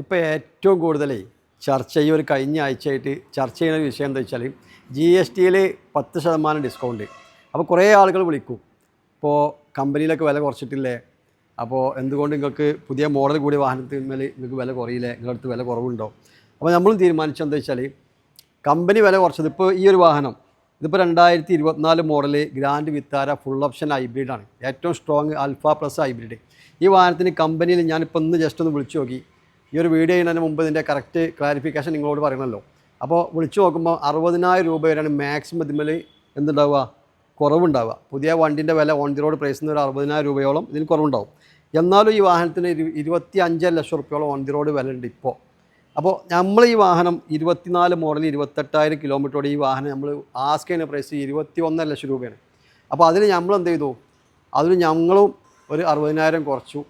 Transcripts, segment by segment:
ഇപ്പോൾ ഏറ്റവും കൂടുതൽ ചർച്ച ഈ ഒരു കഴിഞ്ഞ ആഴ്ചയായിട്ട് ചർച്ച ചെയ്യുന്ന ഒരു വിഷയം എന്താ വെച്ചാൽ GSTയിൽ 10% ഡിസ്കൗണ്ട്. അപ്പോൾ കുറേ ആളുകൾ വിളിക്കും, ഇപ്പോൾ കമ്പനിയിലൊക്കെ വില കുറച്ചിട്ടില്ലേ, അപ്പോൾ എന്തുകൊണ്ട് നിങ്ങൾക്ക് പുതിയ മോഡൽ കൂടിയ വാഹനത്തിന്മേൽ നിങ്ങൾക്ക് വില കുറയില്ലേ, നിങ്ങളുടെ അടുത്ത് വില കുറവുണ്ടോ? അപ്പോൾ നമ്മളും തീരുമാനിച്ചെന്താ വെച്ചാൽ കമ്പനി വില കുറച്ചത് ഇപ്പോൾ ഈ ഒരു വാഹനം ഇതിപ്പോൾ 2024 model Grand Vitara full option ഹൈബ്രിഡാണ്. ഏറ്റവും സ്ട്രോങ് ആൽഫ പ്ലസ് ഹൈബ്രിഡ്. ഈ വാഹനത്തിന് കമ്പനിയിൽ ഞാനിപ്പോൾ ഒന്ന് ജസ്റ്റ് ഒന്ന് വിളിച്ചു നോക്കി. ഈ ഒരു വീഡിയോ ചെയ്യുന്നതിന് മുമ്പ് ഇതിൻ്റെ കറക്റ്റ് ക്ലാരിഫിക്കേഷൻ നിങ്ങളോട് പറയണമല്ലോ. അപ്പോൾ വിളിച്ചു നോക്കുമ്പോൾ 60,000 രൂപ വരെയാണ് മാക്സിമം ഇതിന്മേൽ എന്തുണ്ടാവുക, കുറവുണ്ടാവുക. പുതിയ വണ്ടിൻ്റെ വില ഓൺ ദി റോഡ് പ്രൈസിൽ നിന്ന് ഒരു 60,000 രൂപയോളം ഇതിന് കുറവുണ്ടാവും. എന്നാലും ഈ വാഹനത്തിന് 25 ലക്ഷം റുപ്യോളം ഓൺ ദി റോഡ് വില ഉണ്ട് ഇപ്പോൾ. അപ്പോൾ നമ്മൾ ഈ വാഹനം 24 മോഡൽ 28,000 കിലോമീറ്ററോടെ ഈ വാഹനം നമ്മൾ ആസ്ക് ചെയ്യുന്ന പ്രൈസ് 21 ലക്ഷം രൂപയാണ്. അപ്പോൾ അതിന് നമ്മൾ എന്ത് ചെയ്തു, അതിന് ഞങ്ങളും ഒരു 60,000 കുറച്ചു,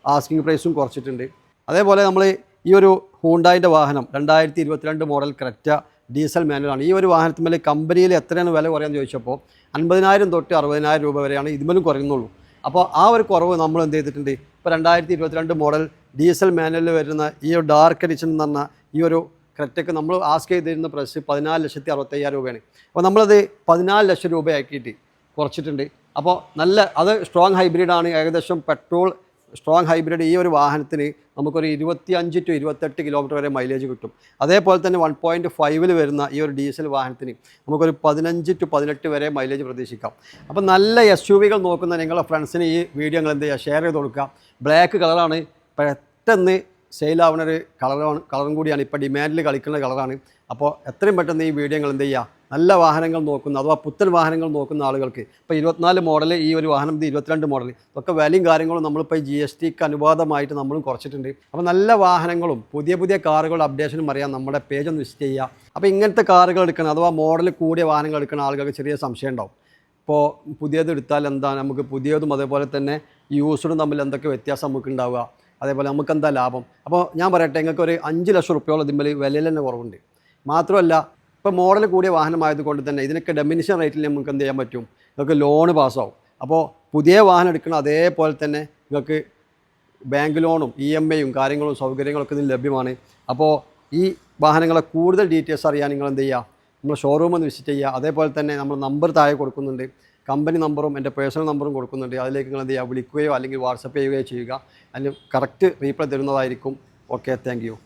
ആസ്കിങ് പ്രൈസും കുറച്ചിട്ടുണ്ട്. അതേപോലെ നമ്മൾ ഈ ഒരു ഹൂണ്ടായിൻ്റെ വാഹനം 2022 മോഡൽ ക്രെറ്റ ഡീസൽ മാനുവലാണ്. ഈ ഒരു വാഹനത്തിന്മേൽ കമ്പനിയിൽ എത്രയാണ് വില കുറയാന്ന് ചോദിച്ചപ്പോൾ 50,000 തൊട്ട് 60,000 രൂപ വരെയാണ് ഇതിന്മേലും കുറയുന്നുള്ളൂ. അപ്പോൾ ആ ഒരു കുറവ് നമ്മൾ എന്ത് ചെയ്തിട്ടുണ്ട്, ഇപ്പോൾ 2022 മോഡൽ ഡീസൽ മാനുവലിൽ വരുന്ന ഈ ഒരു ഡാർക്ക് എഡിഷൻ എന്ന് പറഞ്ഞ ഈ ഒരു ക്രെറ്റയ്ക്ക് നമ്മൾ ആസ്ക് ചെയ്തിരുന്ന പ്രൈസ് 14,65,000 രൂപയാണ്. അപ്പോൾ നമ്മളത് 14 ലക്ഷം രൂപയാക്കിയിട്ട് കുറച്ചിട്ടുണ്ട്. അപ്പോൾ നല്ല അത് സ്ട്രോങ് ഹൈബ്രിഡാണ്. ഏകദേശം പെട്രോൾ സ്ട്രോങ് ഹൈബ്രിഡ് ഈ ഒരു വാഹനത്തിന് നമുക്കൊരു 25 to 28 കിലോമീറ്റർ വരെ മൈലേജ് കിട്ടും. അതേപോലെ തന്നെ 1.5 വരുന്ന ഈ ഒരു ഡീസൽ വാഹനത്തിന് നമുക്കൊരു 15 to 18 വരെ മൈലേജ് പ്രതീക്ഷിക്കാം. അപ്പോൾ നല്ല SUVകൾ നോക്കുന്ന നിങ്ങളുടെ ഫ്രണ്ട്സിന് ഈ വീഡിയോ നിങ്ങൾ എന്ത് ചെയ്യുക, ഷെയർ ചെയ്ത് കൊടുക്കുക. ബ്ലാക്ക് കളറാണ് പെട്ടെന്ന് സെയിലാവുന്ന ഒരു കളറും കൂടിയാണ്, ഇപ്പോൾ ഡിമാൻഡിൽ കളിക്കുന്ന കളറാണ്. അപ്പോൾ എത്രയും പെട്ടെന്ന് ഈ വീഡിയോ നിങ്ങൾ എന്ത് ചെയ്യുക, നല്ല വാഹനങ്ങൾ നോക്കുന്ന അഥവാ പുത്തൻ വാഹനങ്ങൾ നോക്കുന്ന ആളുകൾക്ക് ഇപ്പോൾ 24 മോഡൽ ഈ ഒരു വാഹനം 22 മോഡൽ ഇതൊക്കെ വിലയും കാര്യങ്ങളും നമ്മളിപ്പോൾ GSTക്ക് അനുപാതമായിട്ട് നമ്മളും കുറച്ചിട്ടുണ്ട്. അപ്പോൾ നല്ല വാഹനങ്ങളും പുതിയ പുതിയ കാറുകളുടെ അപ്ഡേഷനും അറിയാൻ നമ്മുടെ പേജ് ഒന്ന് വിസിറ്റ് ചെയ്യുക. അപ്പോൾ ഇങ്ങനത്തെ കാറുകൾ എടുക്കണം അഥവാ മോഡൽ കൂടിയ വാഹനങ്ങൾ എടുക്കുന്ന ആളുകൾക്ക് ചെറിയ സംശയം ഉണ്ടാവും. ഇപ്പോൾ പുതിയത് എടുത്താൽ എന്താണ് നമുക്ക് പുതിയതും അതേപോലെ തന്നെ യൂസ്ഡും തമ്മിൽ എന്തൊക്കെ വ്യത്യാസം നമുക്ക് ഉണ്ടാവുക, അതേപോലെ നമുക്ക് എന്താ ലാഭം. അപ്പോൾ ഞാൻ പറയട്ടെ, നിങ്ങൾക്ക് ഒരു 5 ലക്ഷം റുപ്യോളം ഇതിന്മേൽ വിലയിൽ തന്നെ കുറവുണ്ട്. മാത്രമല്ല ഇപ്പോൾ മോഡൽ കൂടിയ വാഹനമായതുകൊണ്ട് തന്നെ ഇതിനൊക്കെ ഡെമിനിഷൻ റേറ്റിൽ നമുക്ക് എന്ത് ചെയ്യാൻ പറ്റും, നിങ്ങൾക്ക് ലോണ് പാസ്സാവും. അപ്പോൾ പുതിയ വാഹനം എടുക്കണം, അതേപോലെ തന്നെ നിങ്ങൾക്ക് ബാങ്ക് ലോണും EMIയും കാര്യങ്ങളും സൗകര്യങ്ങളൊക്കെ ഇതിന് ലഭ്യമാണ്. അപ്പോൾ ഈ വാഹനങ്ങളെ കൂടുതൽ ഡീറ്റെയിൽസ് അറിയാൻ നിങ്ങൾ എന്ത് ചെയ്യുക, നമ്മൾ ഷോറൂം ഒന്ന് വിസിറ്റ് ചെയ്യുക. അതേപോലെ തന്നെ നമ്മൾ നമ്പർ താഴെ കൊടുക്കുന്നുണ്ട്, കമ്പനി നമ്പറും എൻ്റെ പേഴ്സണൽ നമ്പറും കൊടുക്കുന്നുണ്ട്. അതിലേക്ക് നിങ്ങൾ എന്ത് ചെയ്യുക, വിളിക്കുകയോ അല്ലെങ്കിൽ വാട്സപ്പ് ചെയ്യുകയോ ചെയ്യുക. അതിന് കറക്റ്റ് റീപ്ലൈ തരുന്നതായിരിക്കും. Okay, thank you.